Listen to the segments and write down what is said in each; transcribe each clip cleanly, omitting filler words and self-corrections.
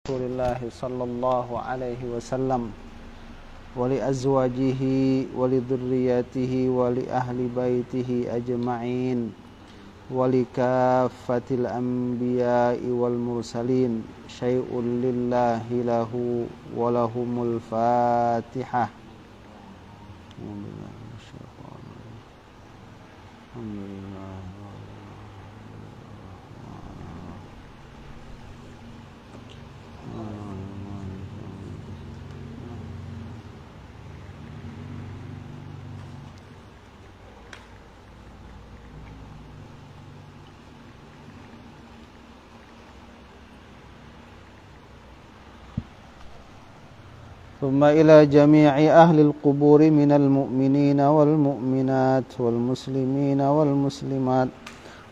Rasulullah sallallahu alaihi wasallam wa li azwajihi wa li dhurriyyatihi wa li ahli baitihi ajma'in wa li kaffatil anbiya'i wal mursalin syai'un lillahi lahu wa lahumul fatihah. Alhamdulillah. ثم إلى جميع أهل القبور من المؤمنين والمؤمنات والمسلمين والمسلمات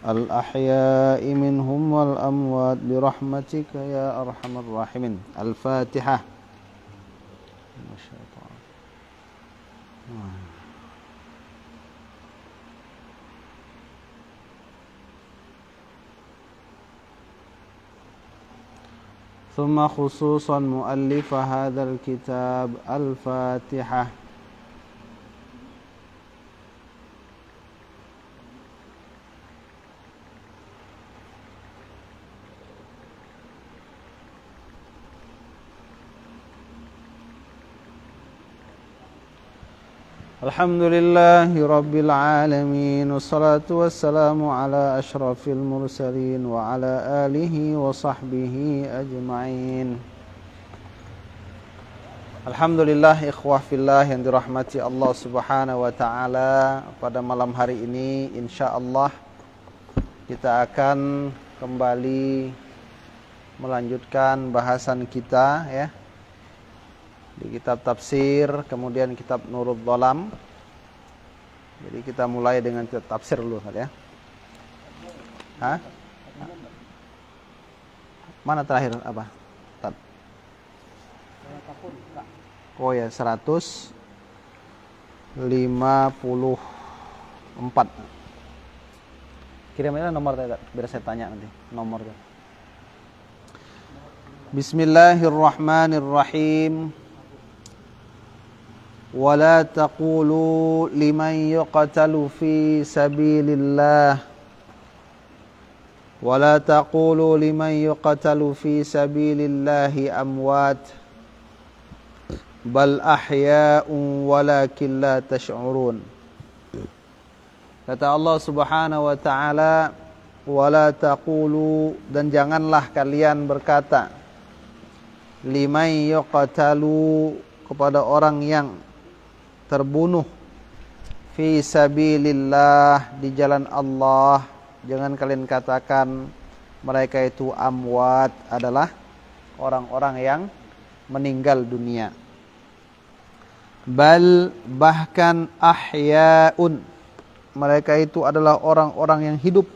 الأحياء منهم والأموات برحمتك يا أرحم الراحمين. الفاتحة. ثم خصوصا مؤلف هذا الكتاب الفاتحة. الحمد لله رب العالمين والصلاة والسلام على أشرف المرسلين وعلى آله وصحبه أجمعين. Alhamdulillah ikhwah fillah yang dirahmati Allah subhanahu wa ta'ala. Pada malam hari ini insyaallah kita akan kembali melanjutkan bahasan kita ya di kitab tafsir, kemudian kitab Nurul Dhalam. Jadi kita mulai dengan kitab tafsir dulu ya. Hah? Mana terakhir apa? Tab. Oh ya, 154. Kirim aja nomor biar saya tanya nanti nomornya. Bismillahirrahmanirrahim. ولا تقولوا لمن يقتل في سبيل الله ولا تقولوا لمن يقتل في سبيل الله أموات بل أحياء ولكن لا تشعرون. Kata Allah subhanahu wa ta'ala, wala taqulu, dan janganlah kalian berkata, liman yuqtalu, kepada orang yang terbunuh, fi sabilillah, di jalan Allah. Jangan kalian katakan mereka itu amwat, adalah orang-orang yang meninggal dunia. Bal, bahkan ahyaun, mereka itu adalah orang-orang yang hidup.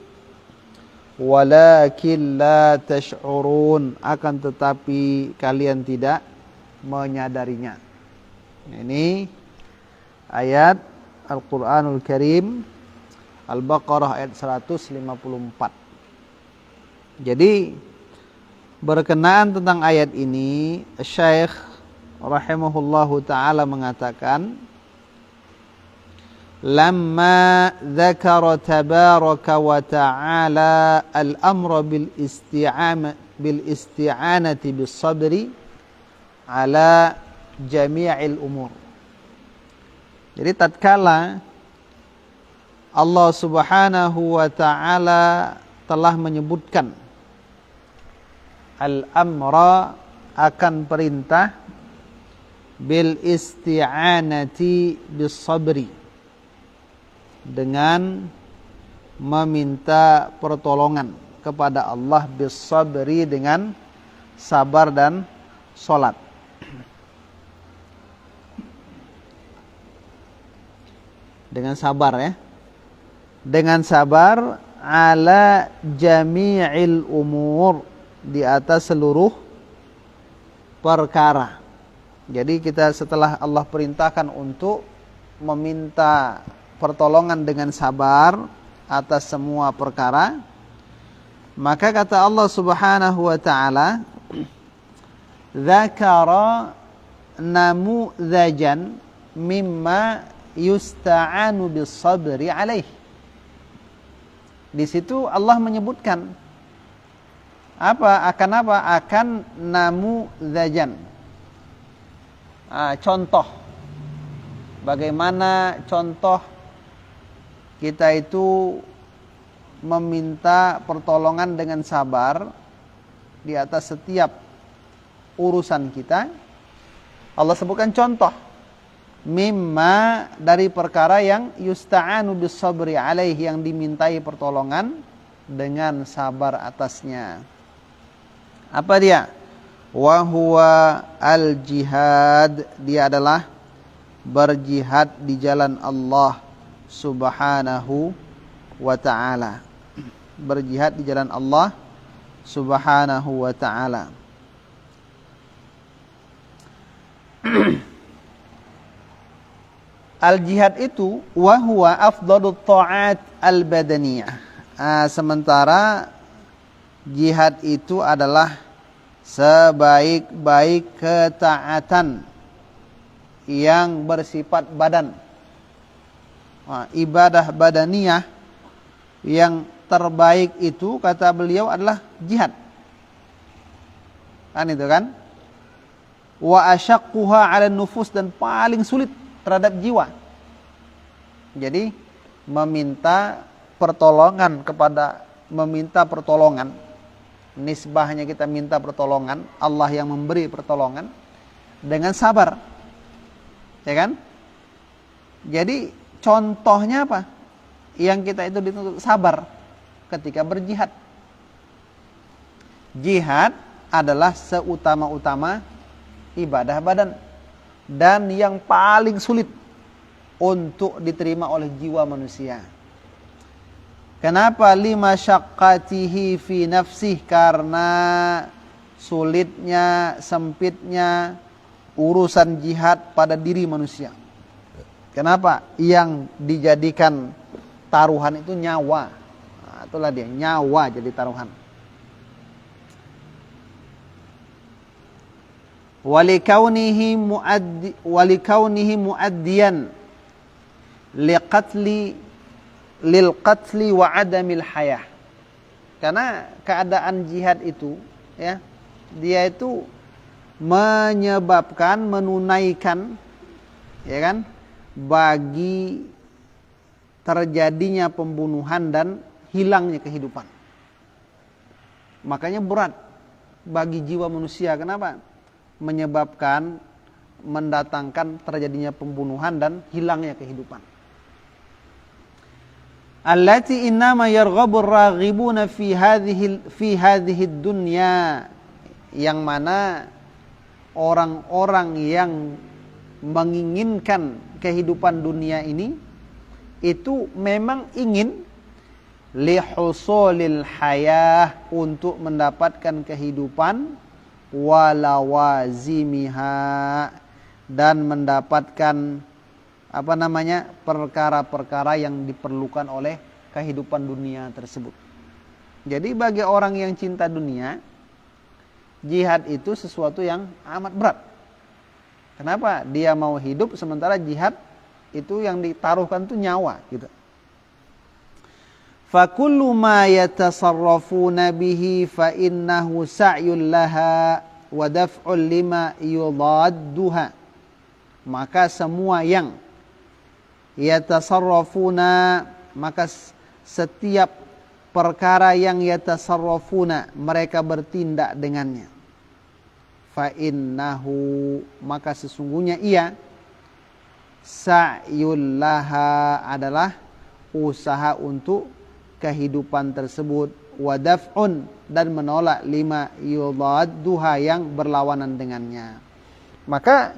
Walakin la tash'urun, akan tetapi kalian tidak menyadarinya. Ini ayat Al-Quranul Karim Al-Baqarah ayat 154. Jadi berkenaan tentang ayat ini, Syekh rahimahullahu ta'ala mengatakan, lamma dzakara tabaraka wa ta'ala al-amra bil isti'anati bis sabri ala jami'il umur. Jadi tatkala Allah subhanahu wa ta'ala telah menyebutkan al-amra, akan perintah, bil isti'anati bis sabri, dengan meminta pertolongan kepada Allah, bis sabri, dengan sabar dan salat. Dengan sabar ya. Dengan sabar, ala jami'il umur, di atas seluruh perkara. Jadi kita setelah Allah perintahkan untuk meminta pertolongan dengan sabar atas semua perkara, maka kata Allah subhanahu wa ta'ala, dzakara namudzajan mimma yusta'anu bis-sabri alaih. Di situ Allah menyebutkan akan namudzajan. Contoh. Bagaimana contoh kita itu meminta pertolongan dengan sabar di atas setiap urusan kita. Allah sebutkan contoh mimma dari perkara yang yusta'anu bis-sabri alaihi, yang dimintai pertolongan dengan sabar atasnya. Apa dia? Wa huwa al-jihad, dia adalah berjihad di jalan Allah Subhanahu wa ta'ala. Berjihad di jalan Allah Subhanahu wa ta'ala. Al-jihad itu wa huwa afdalut ta'at al-badaniyah. Sementara jihad itu adalah sebaik-baik ketaatan yang bersifat badan. Ibadah badaniyah yang terbaik itu kata beliau adalah jihad. Kan itu kan? Wa asyaqquha 'ala nufus, dan paling sulit terhadap jiwa. Jadi meminta pertolongan, nisbahnya kita minta pertolongan, Allah yang memberi pertolongan dengan sabar. Ya kan? Jadi contohnya apa? Yang kita itu dituntut sabar ketika berjihad. Jihad adalah seutama-utama ibadah badan dan yang paling sulit untuk diterima oleh jiwa manusia. Kenapa? Lima syaqqatihi fi nafsih, karena sulitnya, sempitnya urusan jihad pada diri manusia. Kenapa? Yang dijadikan taruhan itu nyawa. Itulah dia, nyawa jadi taruhan. Walikaunihi muaddiyan lil qatli wa adamil hayah. Karena keadaan jihad itu, ya, dia itu menyebabkan, menunaikan, ya kan, bagi terjadinya pembunuhan dan hilangnya kehidupan. Makanya berat bagi jiwa manusia. Kenapa? Menyebabkan, mendatangkan terjadinya pembunuhan dan hilangnya kehidupan. Allati innama yarghabur raghibuna fi hadhihi dunya, yang mana orang-orang yang menginginkan kehidupan dunia ini itu memang ingin lihusulil hayah, untuk mendapatkan kehidupan, walawazimiha, dan mendapatkan perkara-perkara yang diperlukan oleh kehidupan dunia tersebut. Jadi bagi orang yang cinta dunia, jihad itu sesuatu yang amat berat. Kenapa? Dia mau hidup, sementara jihad itu yang ditaruhkan itu nyawa, gitu. Fa kullu ma yatasarrafuna bihi fa innahu sa'yul laha wa daf'ul lima yudadduha. Maka semua yang yatasarrafuna, maka setiap perkara yang yatasarrafuna, mereka bertindak dengannya, fa innahu, maka sesungguhnya ia, sa'yul laha, adalah usaha untuk kehidupan tersebut, wa daf'un, dan menolak lima yudadduha, yang berlawanan dengannya. Maka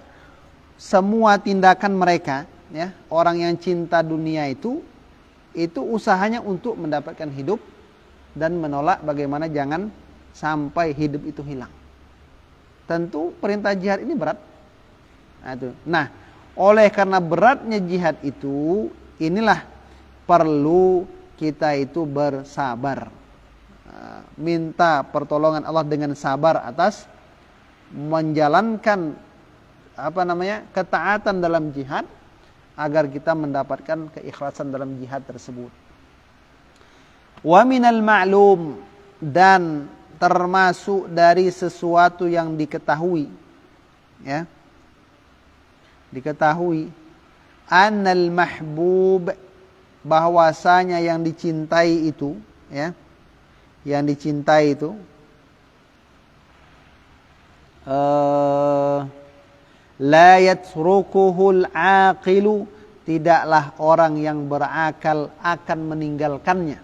semua tindakan mereka, ya, orang yang cinta dunia itu usahanya untuk mendapatkan hidup dan menolak bagaimana jangan sampai hidup itu hilang. Tentu perintah jihad ini berat. Nah, oleh karena beratnya jihad itu, inilah perlu kita itu bersabar. Minta pertolongan Allah dengan sabar atas menjalankan ketaatan dalam jihad agar kita mendapatkan keikhlasan dalam jihad tersebut. Wa minal ma'lum, dan termasuk dari sesuatu yang diketahui, ya. Diketahui annal mahbub, bahwasanya yang dicintai itu, ya. Yang dicintai itu la yatrukuhul aqilu, tidaklah orang yang berakal akan meninggalkannya.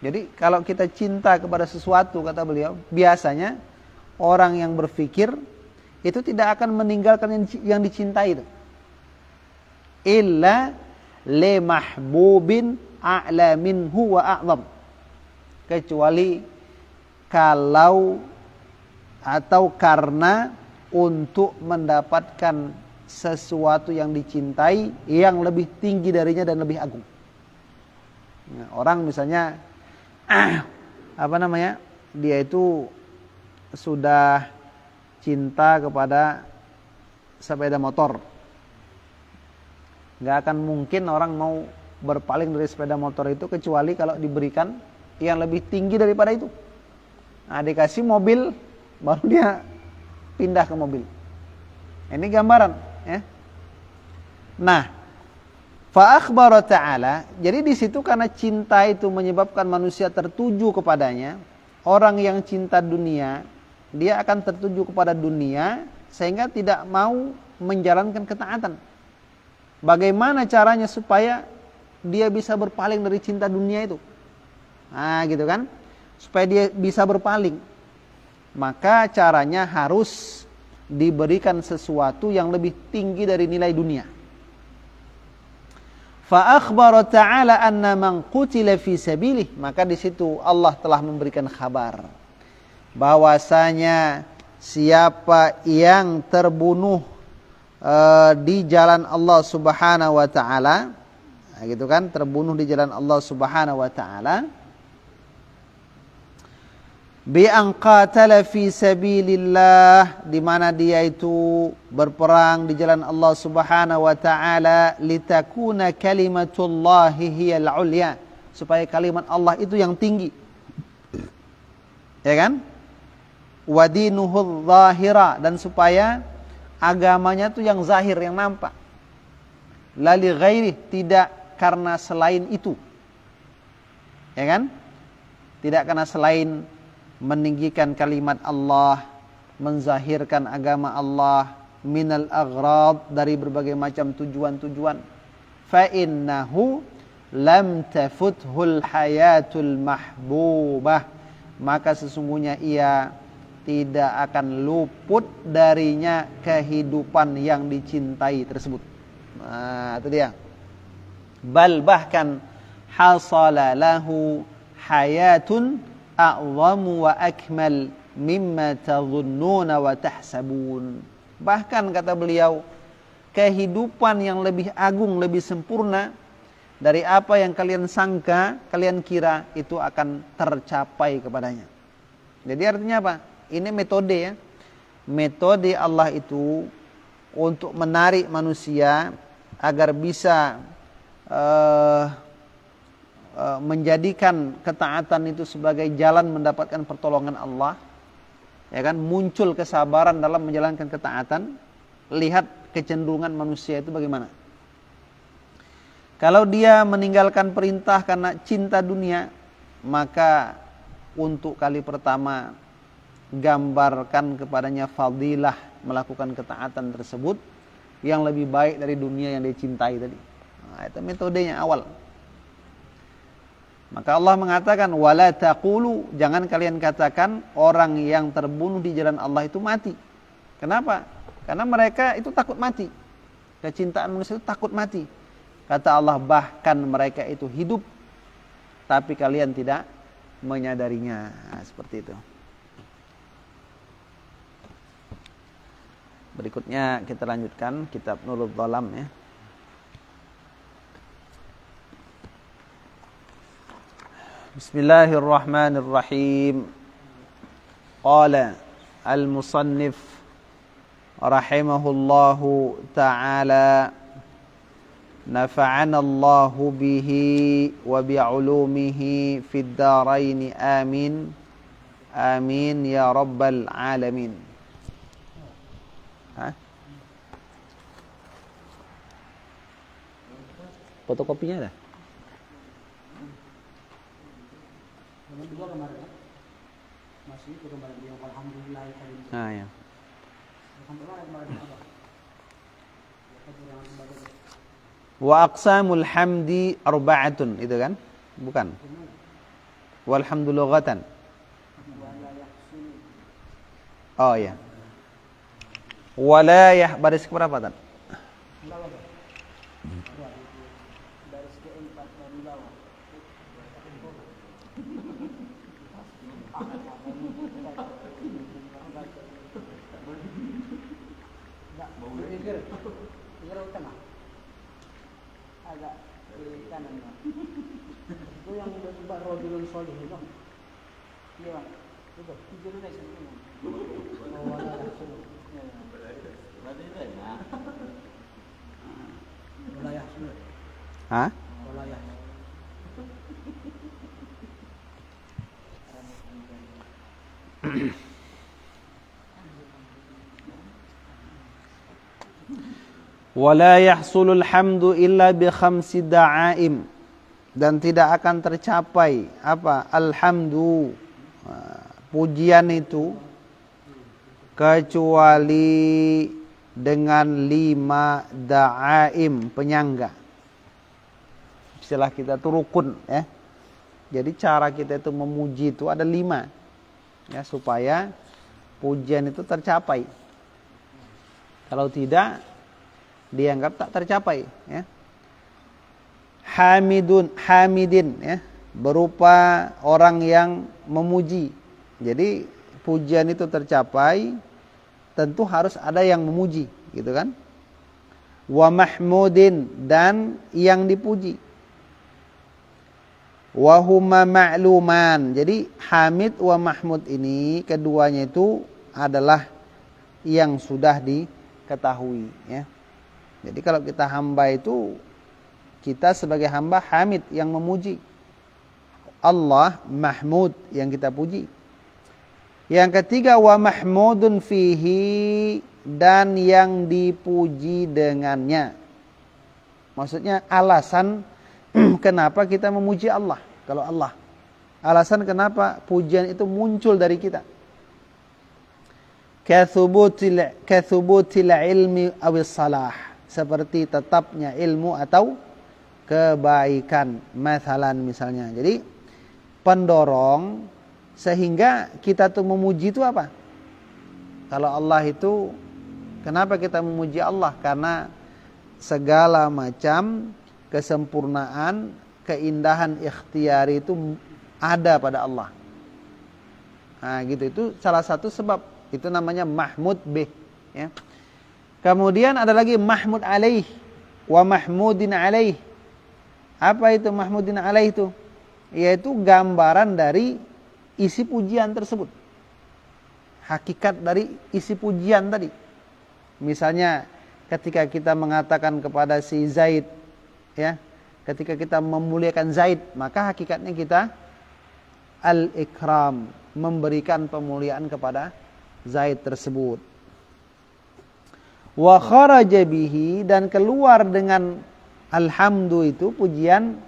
Jadi kalau kita cinta kepada sesuatu, kata beliau, biasanya orang yang berfikir itu tidak akan meninggalkan yang dicintai itu. Illa li mahbubin a'la minhu wa a'zam. Kecuali kalau atau karena untuk mendapatkan sesuatu yang dicintai yang lebih tinggi darinya dan lebih agung. Nah, orang misalnya dia itu sudah cinta kepada sepeda motor. Gak akan mungkin orang mau berpaling dari sepeda motor itu kecuali kalau diberikan yang lebih tinggi daripada itu. Nah, dikasih mobil baru dia pindah ke mobil. Ini gambaran, ya. Nah, fa akhbara ta'ala, jadi di situ karena cinta itu menyebabkan manusia tertuju kepadanya. Orang yang cinta dunia, dia akan tertuju kepada dunia sehingga tidak mau menjalankan ketaatan. Bagaimana caranya supaya dia bisa berpaling dari cinta dunia itu? Nah, gitu kan? Supaya dia bisa berpaling, maka caranya harus diberikan sesuatu yang lebih tinggi dari nilai dunia. Fa akhbara ta'ala anna man qutila fi sabilih, maka di situ Allah telah memberikan kabar bahwasanya siapa yang terbunuh di jalan Allah Subhanahu wa taala, gitu kan, terbunuh di jalan Allah Subhanahu wa taala, bi an qatala fi sabilillah, di mana dia itu berperang di jalan Allah Subhanahu wa taala, litakuna kalimatullahi hiyal ulya, supaya kalimat Allah itu yang tinggi, ya kan, wa dinuhu zahira, dan supaya agamanya itu yang zahir, yang nampak, la li ghairi, tidak karena selain itu, ya kan, tidak karena selain meninggikan kalimat Allah, menzahirkan agama Allah, minal aghrad, dari berbagai macam tujuan-tujuan. Fa innahu lam tafuthul hayatul mahbubah, maka sesungguhnya ia tidak akan luput darinya kehidupan yang dicintai tersebut. Nah, itu dia. Bal bahkan hasala lahu hayatun a'zamu wa akmal mimma tadhunnuna wa tahsabun. Bahkan kata beliau, kehidupan yang lebih agung, lebih sempurna dari apa yang kalian sangka, kalian kira itu akan tercapai kepadanya. Jadi artinya apa? Ini metode, ya. Metode Allah itu untuk menarik manusia agar bisa menjadikan ketaatan itu sebagai jalan mendapatkan pertolongan Allah, ya kan, muncul kesabaran dalam menjalankan ketaatan. Lihat kecenderungan manusia itu bagaimana. Kalau dia meninggalkan perintah karena cinta dunia, maka untuk kali pertama gambarkan kepadanya fadilah melakukan ketaatan tersebut yang lebih baik dari dunia yang dia cintai tadi. Nah, itu metodenya awal. Maka Allah mengatakan, wala taqulu, jangan kalian katakan orang yang terbunuh di jalan Allah itu mati. Kenapa? Karena mereka itu takut mati. Kecintaan manusia itu takut mati. Kata Allah, bahkan mereka itu hidup, tapi kalian tidak menyadarinya. Nah, seperti itu. Berikutnya kita lanjutkan kitab Nurul Dhalam, ya. Bismillahirrahmanirrahim. Qala al-musannif rahimahullahu ta'ala, nafa'anallahu bihi wa bi'ulumihi fid dharain amin amin ya rabbal alamin. Fotokopinya ada? Ya. Wa aqsamul hamdi arba'atun, itu kan? Bukan. Walhamdulughatan. Oh ya. Walayah baris keberapa tan? Agak kiri kanan Bang. Itu yang Mbak Rodulun Solih itu. Iya Bang. Itu tidur dari sini. Oh, wala rasul. Ya. Berarti itu ya. Wilayah Sunda. Hah? Wilayah. Wala yahsulul hamdu illa bi khamsi da'aim, dan tidak akan tercapai apa? Alhamdu, pujian itu kecuali dengan 5 da'aim, penyangga. Istilah kita itu rukun ya. Jadi cara kita itu memuji itu ada 5 ya, supaya pujian itu tercapai. Kalau tidak, dianggap tak tercapai ya. Hamidin ya, berupa orang yang memuji. Jadi pujian itu tercapai tentu harus ada yang memuji, gitu kan? Wa mahmudin, dan yang dipuji. Wa huma ma'luman. Jadi hamid wa mahmud ini keduanya itu adalah yang sudah diketahui ya. Jadi kalau kita hamba itu, kita sebagai hamba hamid, yang memuji. Allah mahmud, yang kita puji. Yang ketiga, wa mahmudun fihi, dan yang dipuji dengannya. Maksudnya alasan kenapa kita memuji Allah. Kalau Allah, alasan kenapa pujian itu muncul dari kita. Kathubutil ilmi awis salah, seperti tetapnya ilmu atau kebaikan, misalnya. Jadi pendorong sehingga kita tuh memuji itu apa? Kalau Allah itu, kenapa kita memuji Allah? Karena segala macam kesempurnaan, keindahan ikhtiari itu ada pada Allah. Nah, gitu, itu salah satu sebab. Itu namanya mahmud bih ya. Kemudian ada lagi mahmud alaih wa mahmudin alaih. Apa itu mahmudin alaih itu? Yaitu gambaran dari isi pujian tersebut. Hakikat dari isi pujian tadi. Misalnya ketika kita mengatakan kepada si Zaid ya, ketika kita memuliakan Zaid, maka hakikatnya kita al-ikram, memberikan pemuliaan kepada Zaid tersebut. Wa kharaja bihi, dan keluar dengan alhamdu itu pujian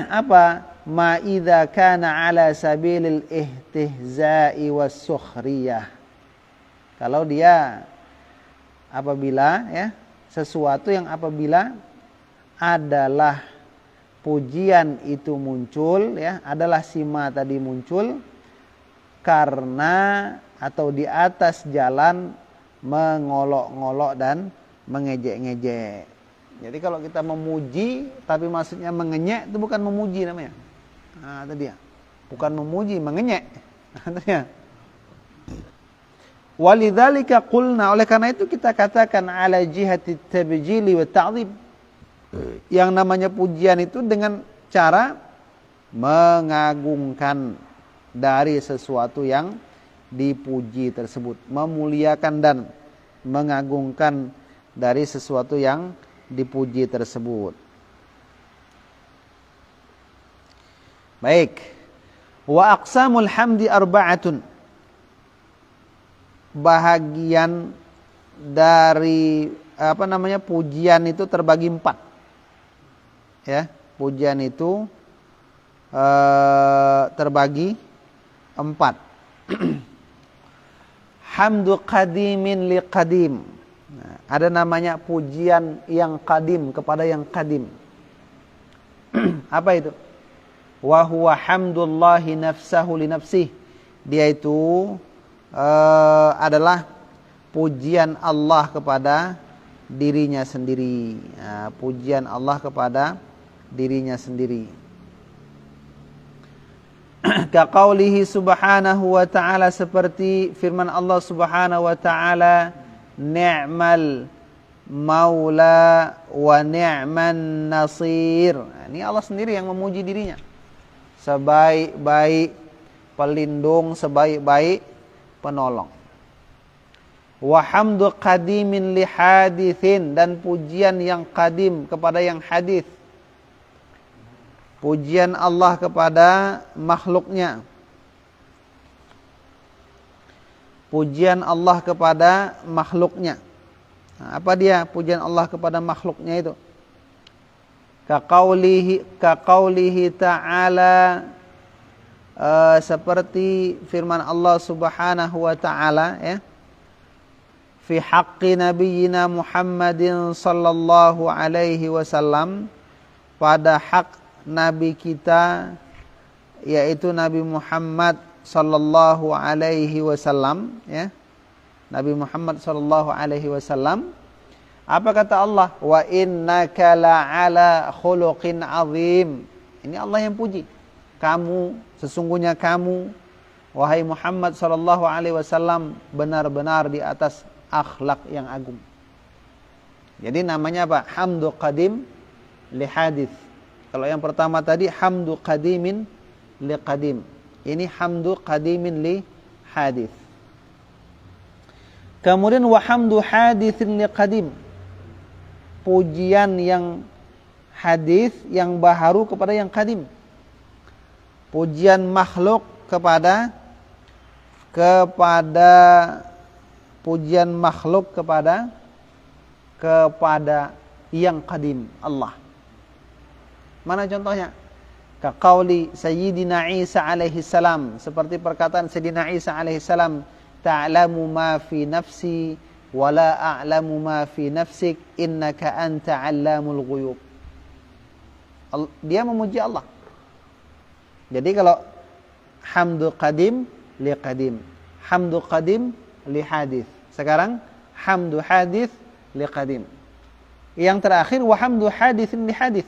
apa? Ma idza kana ala sabilil ihtihza'i was sukhriyah. Kalau dia apabila ya, sesuatu yang apabila adalah pujian itu muncul ya, adalah sima tadi muncul karena atau di atas jalan mengolok-ngolok dan mengejek-ngejek. Jadi kalau kita memuji tapi maksudnya mengenyek, itu bukan memuji namanya. Nah, itu dia. Bukan memuji, mengenyek. Nah, walidzalika qulna, oleh karena itu kita katakan ala jihati tabjili wa ta'zim. Yang namanya pujian itu dengan cara mengagungkan dari sesuatu yang dipuji tersebut, memuliakan dan mengagungkan dari sesuatu yang dipuji tersebut. Baik. Wa aqsamul hamdi arba'atun. Bahagian dari pujian itu terbagi 4. Ya, pujian itu terbagi 4. Hamdu qadimin li qadim. Nah, ada namanya pujian yang qadim kepada yang qadim. Apa itu? Wa huwa hamdullahi nafsahu li nafsih. Dia itu adalah pujian Allah kepada dirinya sendiri. Nah, pujian Allah kepada dirinya sendiri. Ka qaulihi subhanahu wa ta'ala, seperti firman Allah subhanahu wa ta'ala, ni'mal maula wa ni'man nasir. Nah, ini Allah sendiri yang memuji dirinya. Sebaik-baik pelindung, sebaik-baik penolong. Wa hamdu qadimin li hadithin, dan pujian yang qadim kepada yang hadith. Pujian Allah kepada makhluknya. Pujian Allah kepada makhluknya. Nah, apa dia pujian Allah kepada makhluknya itu? Ka qaulihi ta'ala, seperti firman Allah subhanahu wa ta'ala, ya, fi haqqi nabiyyina Muhammadin sallallahu alaihi wasallam, pada hak nabi kita yaitu Nabi Muhammad sallallahu alaihi wasallam, ya. Nabi Muhammad sallallahu alaihi wasallam. Apa kata Allah? Wa innaka la'ala khuluqin azim. Ini Allah yang puji. Sesungguhnya kamu wahai Muhammad sallallahu alaihi wasallam benar-benar di atas akhlak yang agung. Jadi namanya apa? Hamdu qadim li hadits. Kalau yang pertama tadi hamdu qadimin li qadim. Ini hamdu qadimin li hadits. Kemudian wa hamdu haditsin li qadim. Pujian yang hadis yang baharu kepada yang qadim. Pujian makhluk kepada pujian makhluk kepada yang qadim, Allah. Mana contohnya? Ka qauli Sayyidina Isa alaihi salam, seperti perkataan Sayyidina Isa alaihi salam, ta'lamu ma fi nafsi wa la a'lamu ma fi nafsik innaka anta 'allamul ghuyub. Dia memuji Allah. Jadi kalau hamdu qadim li qadim, hamdu qadim li hadis. Sekarang hamdu hadis li qadim. Yang terakhir wa hamdu haditsin li hadis.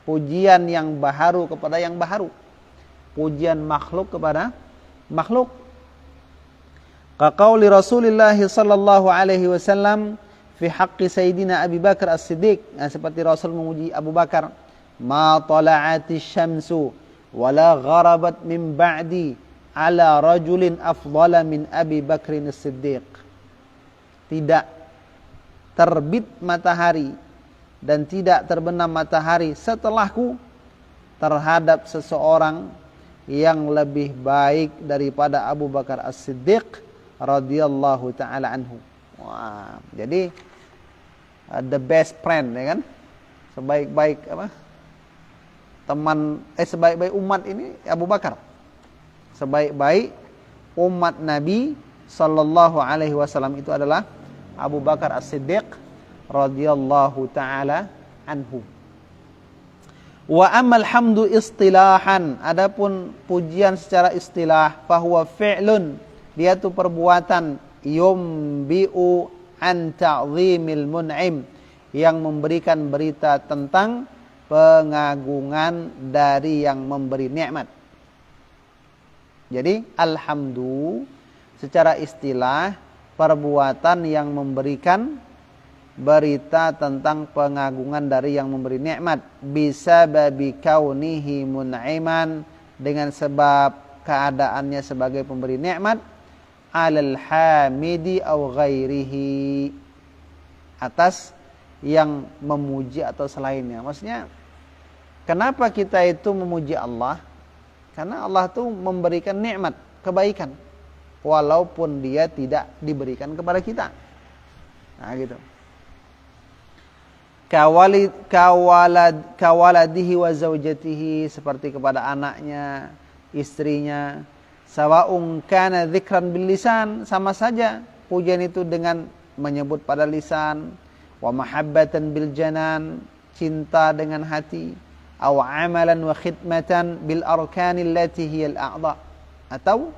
Pujian yang baharu kepada yang baharu. Pujian makhluk kepada makhluk. Ka qauli Rasulullah sallallahu alaihi wasallam fi haqqi Sayyidina Abi Bakar As-Siddiq. Nah, seperti Rasul memuji Abu Bakar, ma tala'atis syamsu wala gharabat min ba'di ala rajulin afdala min Abi Bakrin As-Siddiq. Tidak terbit matahari dan tidak terbenam matahari setelahku terhadap seseorang yang lebih baik daripada Abu Bakar As-Siddiq radhiyallahu taala anhu. Wah, jadi the best friend, ya kan? Sebaik-baik sebaik-baik umat ini Abu Bakar. Sebaik-baik umat Nabi sallallahu alaihi wasallam itu adalah Abu Bakar As-Siddiq radhiyallahu taala anhu. Wa ammal hamdu istilahan, adapun pujian secara istilah, fahuwa fi'lun, dia itu perbuatan, yumbi'u an ta'zimil mun'im, yang memberikan berita tentang pengagungan dari yang memberi nikmat. Jadi alhamdu secara istilah perbuatan yang memberikan berita tentang pengagungan dari yang memberi nikmat, bisa babi kaunihi mun'iman, dengan sebab keadaannya sebagai pemberi nikmat, 'alal hamidi aw ghairihi, atas yang memuji atau selainnya. Maksudnya kenapa kita itu memuji Allah? Karena Allah itu memberikan nikmat, kebaikan, walaupun dia tidak diberikan kepada kita. Nah gitu. Kawaladihi wa zaujatihi, seperti kepada anaknya, istrinya. Sawa'un kana dzikran bil lisan, sama saja pujian itu dengan menyebut pada lisan, wa mahabbatan bil janan, cinta dengan hati, aw amalan wa khidmatan bil arkanil lati hiyal a'dha, atau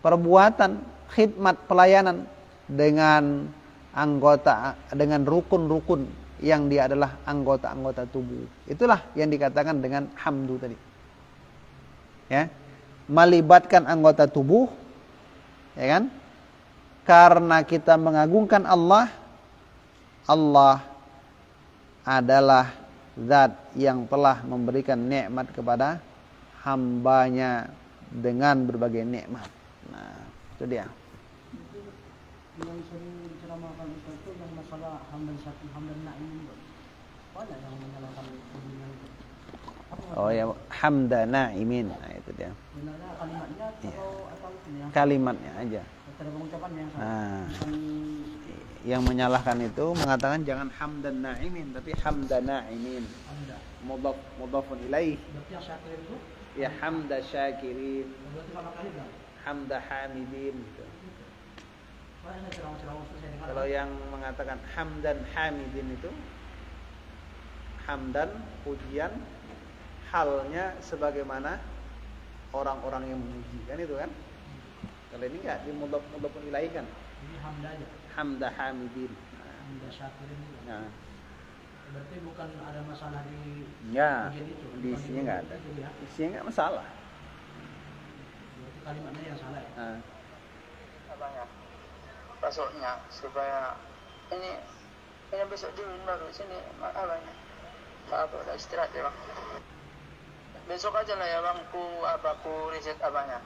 perbuatan khidmat pelayanan dengan anggota, dengan rukun-rukun yang dia adalah anggota-anggota tubuh. Itulah yang dikatakan dengan hamdu tadi. Ya, melibatkan anggota tubuh, ya kan? Karena kita mengagungkan Allah. Allah adalah zat yang telah memberikan nikmat kepada hambanya dengan berbagai nikmat. Nah, itu dia. Yang sering diceramahkan itu yang masalah hamdan syakir, hamdan na'im. Banyak yang menyalahkan hubungan itu. Oh ya, hamdan na'imin. Nah, itu dia. Benarnya kalimatnya atau ini ya? Kalimatnya aja. Cara pengucapannya yang salah. Nah, yang menyalahkan itu mengatakan jangan hamdan na'imin, tapi hamdan na'imin. Mudhafun ilaih. Berarti yang syakir itu? Ya, hamda syakirin, Berarti kalau kali kan? hamda hamidin gitu. Soalnya ceramah-ceramah saya dengar. Kalau yang mengatakan hamdan hamidin itu hamdan pujian, halnya sebagaimana orang-orang yang memuji, kan itu kan? Kalau ini enggak, di mudhafun ilaih kan? Ini hamda aja. Hamda hamidin. Hamda syakirin itu. Nah, Berarti bukan ada masalah di ya, bagian itu. di isinya enggak ada. Itu ya. Isinya enggak masalah. Berarti kalimatnya yang salah ya. Nah, Abangnya masuknya supaya ini besok dulu baru sini abangnya apa udah istirahat ya bang, besok aja lah ya bang ku riset abangnya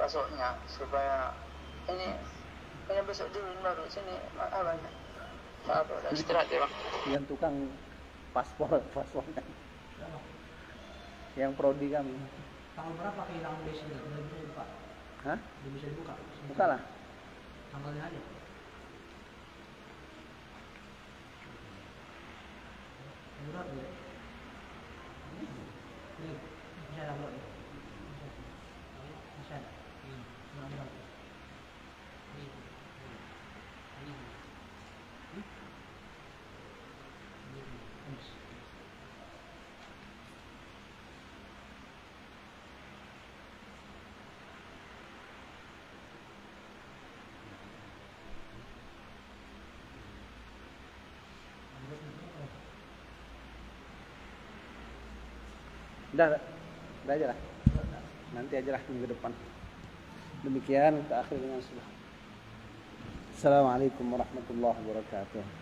masuknya supaya ini besok dulu baru sini abangnya apa udah istirahat ya bang. yang tukang paspornya yang prodi kami. Tanggal berapa kehilangan base itu? Udah bisa dibuka? Hah? Udah bisa dibuka? Buka lah. Tanggalnya aja. Berat ya? Ini bisa ada berat ya? Bisa ada? Berat. Udah aja lah. Nanti aja lah minggu depan. Demikian kita akhiri dengan Assalamualaikum warahmatullahi wabarakatuh.